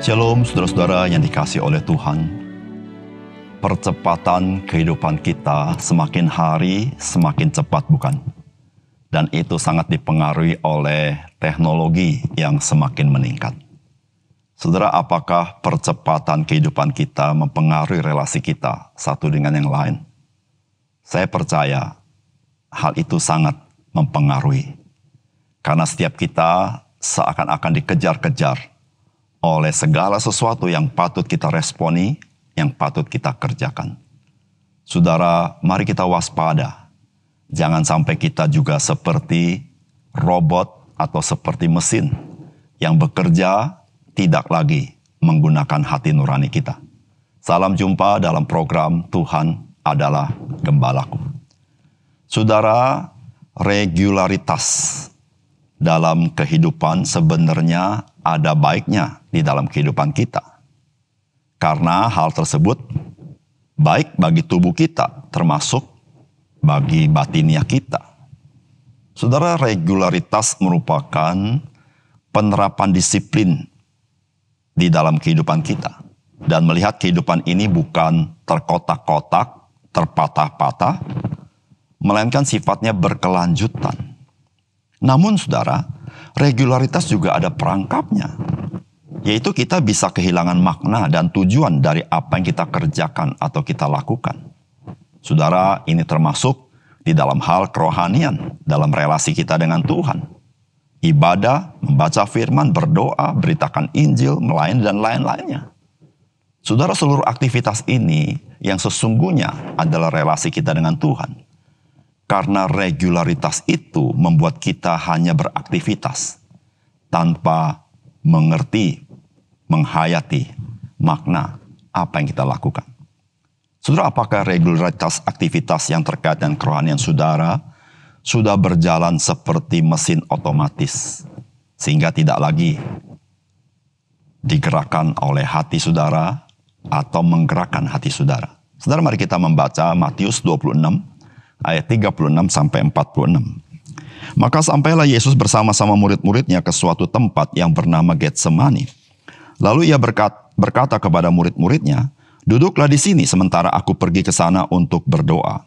Shalom saudara-saudara yang dikasihi oleh Tuhan. Percepatan kehidupan kita semakin hari semakin cepat, bukan? Dan itu sangat dipengaruhi oleh teknologi yang semakin meningkat. Saudara, apakah percepatan kehidupan kita mempengaruhi relasi kita satu dengan yang lain? Saya percaya hal itu sangat mempengaruhi. Karena setiap kita seakan-akan dikejar-kejar oleh segala sesuatu yang patut kita responi, yang patut kita kerjakan. Saudara, mari kita waspada. Jangan sampai kita juga seperti robot atau seperti mesin yang bekerja tidak lagi menggunakan hati nurani kita. Salam jumpa dalam program Tuhan adalah Gembalaku. Saudara, regularitas dalam kehidupan sebenarnya ada baiknya di dalam kehidupan kita. Karena hal tersebut baik bagi tubuh kita, termasuk bagi batinia kita. Saudara, regularitas merupakan penerapan disiplin di dalam kehidupan kita. Dan melihat kehidupan ini bukan terkotak-kotak, terpatah-patah, melainkan sifatnya berkelanjutan. Namun saudara, regularitas juga ada perangkapnya, yaitu kita bisa kehilangan makna dan tujuan dari apa yang kita kerjakan atau kita lakukan. Saudara, ini termasuk di dalam hal kerohanian, dalam relasi kita dengan Tuhan. Ibadah, membaca firman, berdoa, beritakan Injil, melayani, dan lain-lainnya. Saudara, seluruh aktivitas ini yang sesungguhnya adalah relasi kita dengan Tuhan. Karena regularitas itu membuat kita hanya beraktivitas tanpa mengerti, menghayati makna apa yang kita lakukan. Saudara, apakah regularitas aktivitas yang terkait dengan kerohanian saudara sudah berjalan seperti mesin otomatis sehingga tidak lagi digerakkan oleh hati saudara atau menggerakkan hati saudara? Saudara, mari kita membaca Matius 26 ayat 36 sampai 46. Maka sampailah Yesus bersama-sama murid-muridnya ke suatu tempat yang bernama Getsemani. Lalu ia berkata kepada murid-muridnya, "Duduklah di sini sementara aku pergi ke sana untuk berdoa."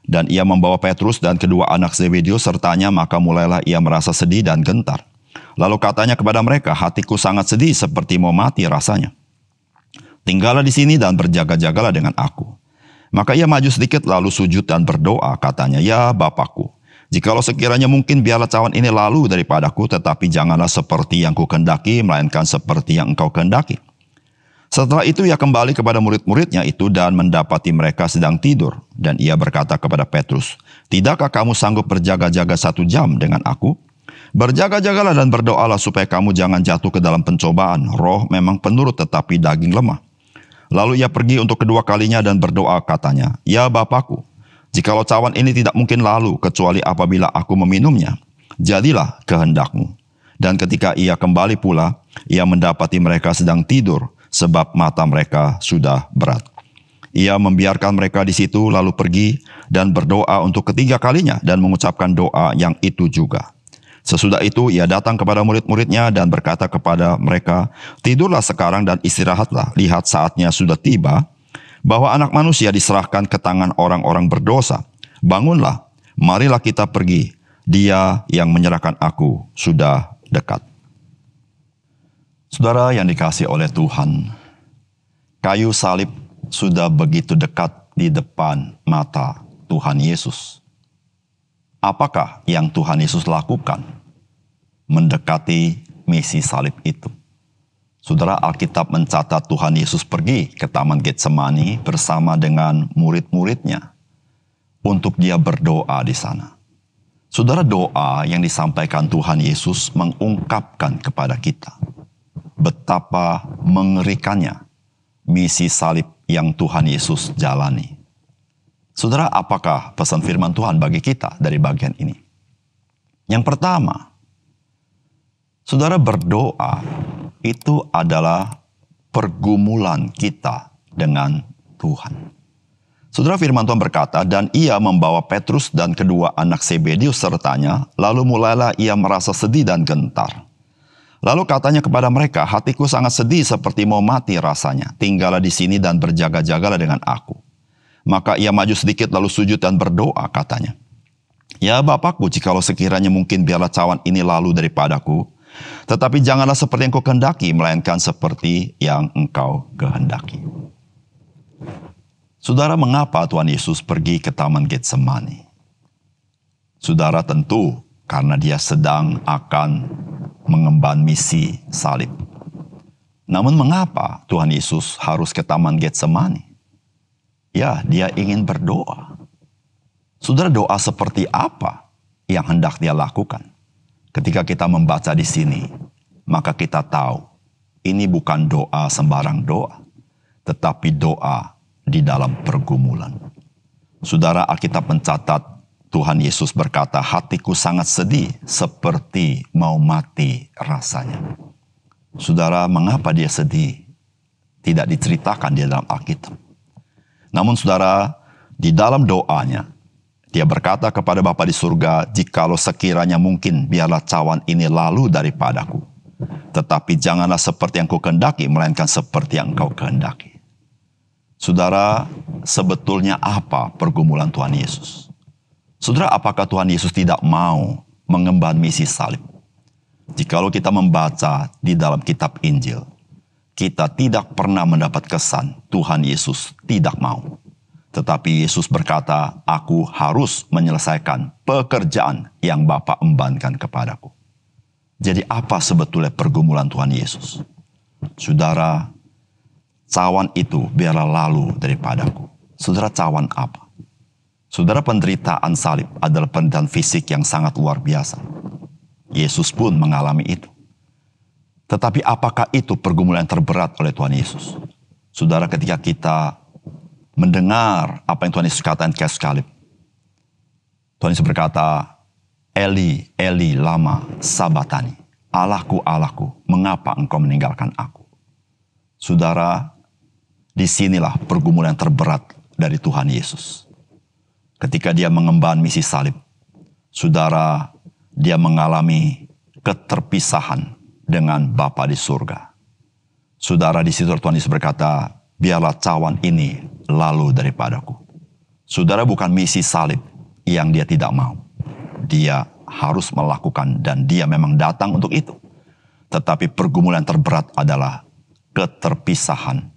Dan ia membawa Petrus dan kedua anak Zebedeus sertanya, maka mulailah ia merasa sedih dan gentar. Lalu katanya kepada mereka, "Hatiku sangat sedih seperti mau mati rasanya. Tinggallah di sini dan berjaga-jagalah dengan aku." Maka ia maju sedikit lalu sujud dan berdoa, katanya, "Ya Bapakku, jikalau sekiranya mungkin biarlah cawan ini lalu daripadaku, tetapi janganlah seperti yang kukehendaki, melainkan seperti yang engkau kehendaki." Setelah itu ia kembali kepada murid-muridnya itu dan mendapati mereka sedang tidur. Dan ia berkata kepada Petrus, "Tidakkah kamu sanggup berjaga-jaga 1 jam dengan aku? Berjaga-jagalah dan berdoalah supaya kamu jangan jatuh ke dalam pencobaan. Roh memang penurut tetapi daging lemah." Lalu ia pergi untuk kedua kalinya dan berdoa, katanya, "Ya Bapakku, jikalau cawan ini tidak mungkin lalu kecuali apabila aku meminumnya, jadilah kehendakmu." Dan ketika ia kembali pula, ia mendapati mereka sedang tidur sebab mata mereka sudah berat. Ia membiarkan mereka di situ lalu pergi dan berdoa untuk ketiga kalinya dan mengucapkan doa yang itu juga. Sesudah itu ia datang kepada murid-muridnya dan berkata kepada mereka, "Tidurlah sekarang dan istirahatlah. Lihat saatnya sudah tiba bahwa Anak Manusia diserahkan ke tangan orang-orang berdosa. Bangunlah, marilah kita pergi. Dia yang menyerahkan aku sudah dekat." Saudara yang dikasihi oleh Tuhan, kayu salib sudah begitu dekat di depan mata Tuhan Yesus. Apakah yang Tuhan Yesus lakukan mendekati misi salib itu? Saudara, Alkitab mencatat Tuhan Yesus pergi ke Taman Getsemani bersama dengan murid-muridnya untuk dia berdoa di sana. Saudara, doa yang disampaikan Tuhan Yesus mengungkapkan kepada kita betapa mengerikannya misi salib yang Tuhan Yesus jalani. Saudara, apakah pesan firman Tuhan bagi kita dari bagian ini? Yang pertama, saudara, berdoa itu adalah pergumulan kita dengan Tuhan. Saudara, firman Tuhan berkata, "Dan ia membawa Petrus dan kedua anak Zebedeus sertanya, lalu mulailah ia merasa sedih dan gentar. Lalu katanya kepada mereka, hatiku sangat sedih seperti mau mati rasanya. Tinggallah di sini dan berjaga-jagalah dengan aku. Maka ia maju sedikit lalu sujud dan berdoa katanya. Ya Bapakku, jikalau sekiranya mungkin biarlah cawan ini lalu daripadaku. Tetapi janganlah seperti yang kau kehendaki, melainkan seperti yang engkau kehendaki. Saudara, mengapa Tuhan Yesus pergi ke Taman Getsemani? Saudara, tentu karena dia sedang akan mengemban misi salib. Namun mengapa Tuhan Yesus harus ke Taman Getsemani? Ya, dia ingin berdoa. Saudara, doa seperti apa yang hendak dia lakukan? Ketika kita membaca di sini, maka kita tahu ini bukan doa sembarang doa, tetapi doa di dalam pergumulan. Saudara, Alkitab mencatat Tuhan Yesus berkata, hatiku sangat sedih seperti mau mati rasanya. Saudara, mengapa dia sedih? Tidak diceritakan di dalam Alkitab. Namun saudara, di dalam doanya, dia berkata kepada Bapa di surga, jikalau sekiranya mungkin biarlah cawan ini lalu daripadaku. Tetapi janganlah seperti yang kau kehendaki, melainkan seperti yang engkau kehendaki. Saudara, sebetulnya apa pergumulan Tuhan Yesus? Saudara, apakah Tuhan Yesus tidak mau mengemban misi salib? Jikalau kita membaca di dalam kitab Injil, kita tidak pernah mendapat kesan Tuhan Yesus tidak mau. Tetapi Yesus berkata, aku harus menyelesaikan pekerjaan yang Bapa embankan kepadaku. Jadi apa sebetulnya pergumulan Tuhan Yesus? Saudara, cawan itu biarlah lalu daripadaku. Saudara, cawan apa? Saudara, penderitaan salib adalah penderitaan fisik yang sangat luar biasa. Yesus pun mengalami itu. Tetapi apakah itu pergumulan yang terberat oleh Tuhan Yesus? Saudara, ketika kita mendengar apa yang Tuhan Yesus katakan ketika salib, Tuhan Yesus berkata, Eli, Eli, lama sabatani. Allahku, Allahku, mengapa engkau meninggalkan aku? Saudara, disinilah pergumulan yang terberat dari Tuhan Yesus. Ketika dia mengemban misi salib, saudara, dia mengalami keterpisahan dengan Bapa di surga. Saudara, di situ Tuhan Yesus berkata, biarlah cawan ini lalu daripadaku. Saudara, bukan misi salib yang dia tidak mau. Dia harus melakukan dan dia memang datang untuk itu. Tetapi pergumulan terberat adalah keterpisahan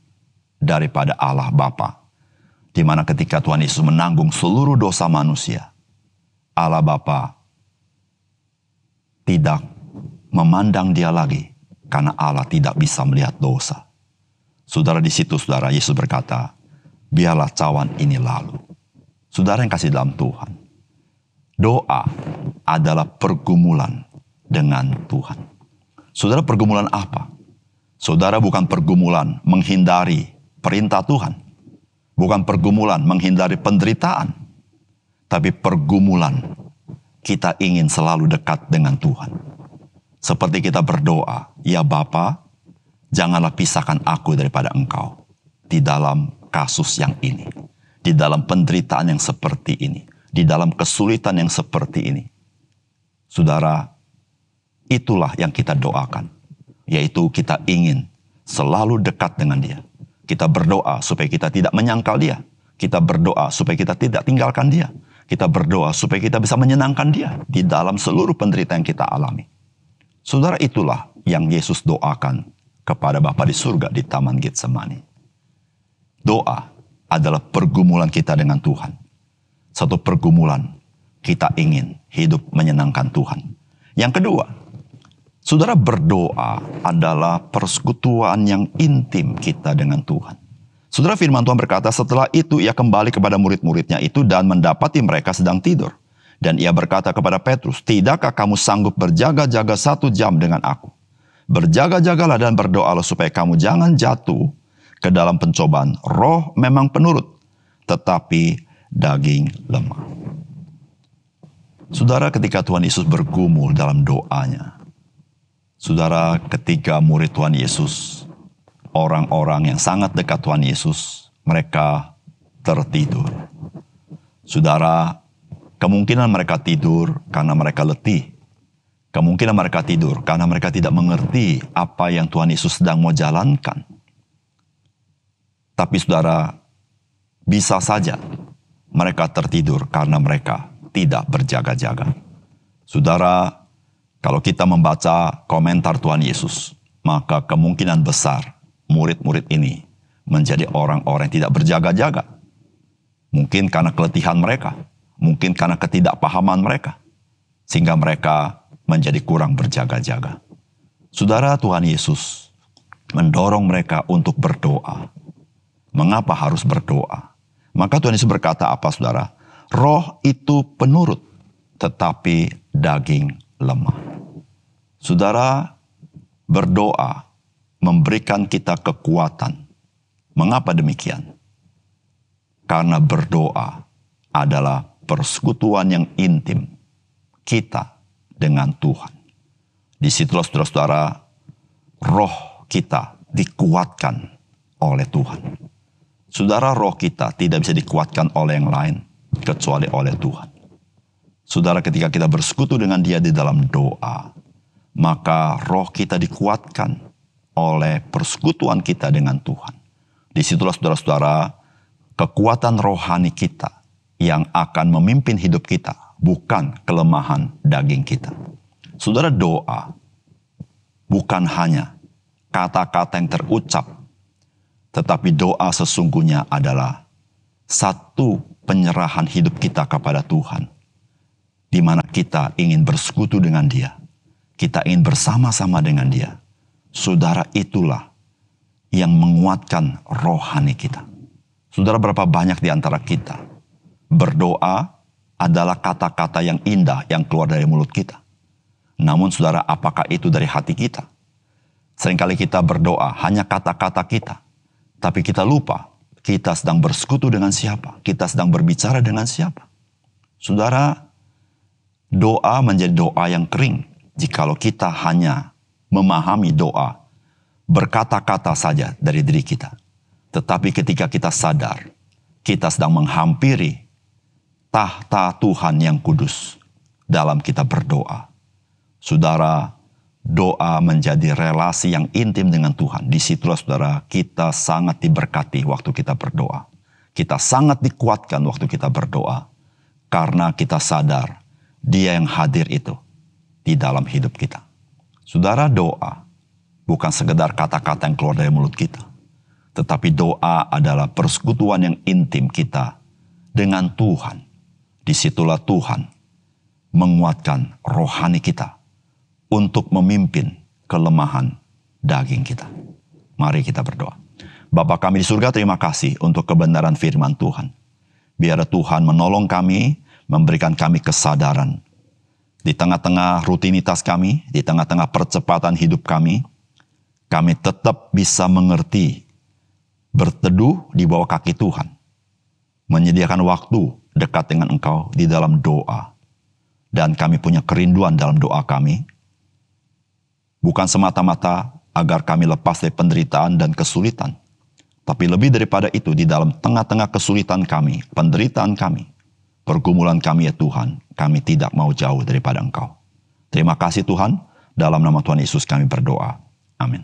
daripada Allah Bapa. Di mana ketika Tuhan Yesus menanggung seluruh dosa manusia, Allah Bapa tidak memandang dia lagi karena Allah tidak bisa melihat dosa. Saudara, di situ saudara, Yesus berkata, biarlah cawan ini lalu. Saudara yang kasih dalam Tuhan, doa adalah pergumulan dengan Tuhan. Saudara, pergumulan apa? Saudara, bukan pergumulan menghindari perintah Tuhan. Bukan pergumulan menghindari penderitaan. Tapi pergumulan kita ingin selalu dekat dengan Tuhan. Seperti kita berdoa, ya Bapa, janganlah pisahkan aku daripada engkau. Di dalam kasus yang ini. Di dalam penderitaan yang seperti ini. Di dalam kesulitan yang seperti ini. Saudara, itulah yang kita doakan. Yaitu kita ingin selalu dekat dengan dia. Kita berdoa supaya kita tidak menyangkal dia. Kita berdoa supaya kita tidak tinggalkan dia. Kita berdoa supaya kita bisa menyenangkan dia di dalam seluruh penderitaan yang kita alami. Saudara, itulah yang Yesus doakan kepada Bapa di surga di Taman Getsemani. Doa adalah pergumulan kita dengan Tuhan. Satu pergumulan kita ingin hidup menyenangkan Tuhan. Yang kedua, saudara, berdoa adalah persekutuan yang intim kita dengan Tuhan. Saudara, firman Tuhan berkata, setelah itu ia kembali kepada murid-muridnya itu dan mendapati mereka sedang tidur. Dan ia berkata kepada Petrus, tidakkah kamu sanggup berjaga-jaga 1 jam dengan aku? Berjaga-jagalah dan berdoalah supaya kamu jangan jatuh ke dalam pencobaan. Roh memang penurut, tetapi daging lemah. Saudara, ketika Tuhan Yesus bergumul dalam doanya, saudara, ketika murid Tuhan Yesus, orang-orang yang sangat dekat Tuhan Yesus, mereka tertidur. Saudara, kemungkinan mereka tidur karena mereka letih, Kemungkinan mereka tidur karena mereka tidak mengerti apa yang Tuhan Yesus sedang mau jalankan. Tapi saudara, bisa saja mereka tertidur karena mereka tidak berjaga-jaga. Saudara, kalau kita membaca komentar Tuhan Yesus, maka kemungkinan besar murid-murid ini menjadi orang-orang yang tidak berjaga-jaga. Mungkin karena keletihan mereka, mungkin karena ketidakpahaman mereka, sehingga mereka menjadi kurang berjaga-jaga. Saudara, Tuhan Yesus mendorong mereka untuk berdoa. Mengapa harus berdoa? Maka Tuhan Yesus berkata apa, saudara? Roh itu penurut, tetapi daging lemah. Saudara, berdoa memberikan kita kekuatan. Mengapa demikian? Karena berdoa adalah persekutuan yang intim kita dengan Tuhan. Disitulah saudara-saudara, roh kita dikuatkan oleh Tuhan. Saudara, roh kita tidak bisa dikuatkan oleh yang lain kecuali oleh Tuhan. Saudara, ketika kita bersekutu dengan Dia di dalam doa, maka roh kita dikuatkan oleh persekutuan kita dengan Tuhan. Disitulah saudara-saudara, kekuatan rohani kita yang akan memimpin hidup kita, bukan kelemahan daging kita. Saudara, doa bukan hanya kata-kata yang terucap, tetapi doa sesungguhnya adalah satu penyerahan hidup kita kepada Tuhan, di mana kita ingin bersekutu dengan Dia, kita ingin bersama-sama dengan Dia. Saudara, itulah yang menguatkan rohani kita. Saudara, berapa banyak di antara kita berdoa adalah kata-kata yang indah yang keluar dari mulut kita. Namun saudara, apakah itu dari hati kita? Seringkali kita berdoa hanya kata-kata kita, tapi kita lupa kita sedang bersekutu dengan siapa, kita sedang berbicara dengan siapa. Saudara, doa menjadi doa yang kering jikalau kita hanya memahami doa berkata-kata saja dari diri kita. Tetapi ketika kita sadar, kita sedang menghampiri tahta Tuhan yang kudus dalam kita berdoa. Saudara, doa menjadi relasi yang intim dengan Tuhan. Disitulah saudara, kita sangat diberkati waktu kita berdoa. Kita sangat dikuatkan waktu kita berdoa. Karena kita sadar, Dia yang hadir itu di dalam hidup kita. Saudara, doa bukan sekedar kata-kata yang keluar dari mulut kita. Tetapi doa adalah persekutuan yang intim kita dengan Tuhan. Disitulah Tuhan menguatkan rohani kita untuk memimpin kelemahan daging kita. Mari kita berdoa. Bapa kami di surga, terima kasih untuk kebenaran firman Tuhan. Biar Tuhan menolong kami, memberikan kami kesadaran. Di tengah-tengah rutinitas kami, di tengah-tengah percepatan hidup kami tetap bisa mengerti, berteduh di bawah kaki Tuhan. Menyediakan waktu dekat dengan Engkau di dalam doa. Dan kami punya kerinduan dalam doa kami, bukan semata-mata agar kami lepas dari penderitaan dan kesulitan. Tapi lebih daripada itu, di dalam tengah-tengah kesulitan kami, penderitaan kami, pergumulan kami ya Tuhan, kami tidak mau jauh daripada Engkau. Terima kasih Tuhan, dalam nama Tuhan Yesus kami berdoa. Amin.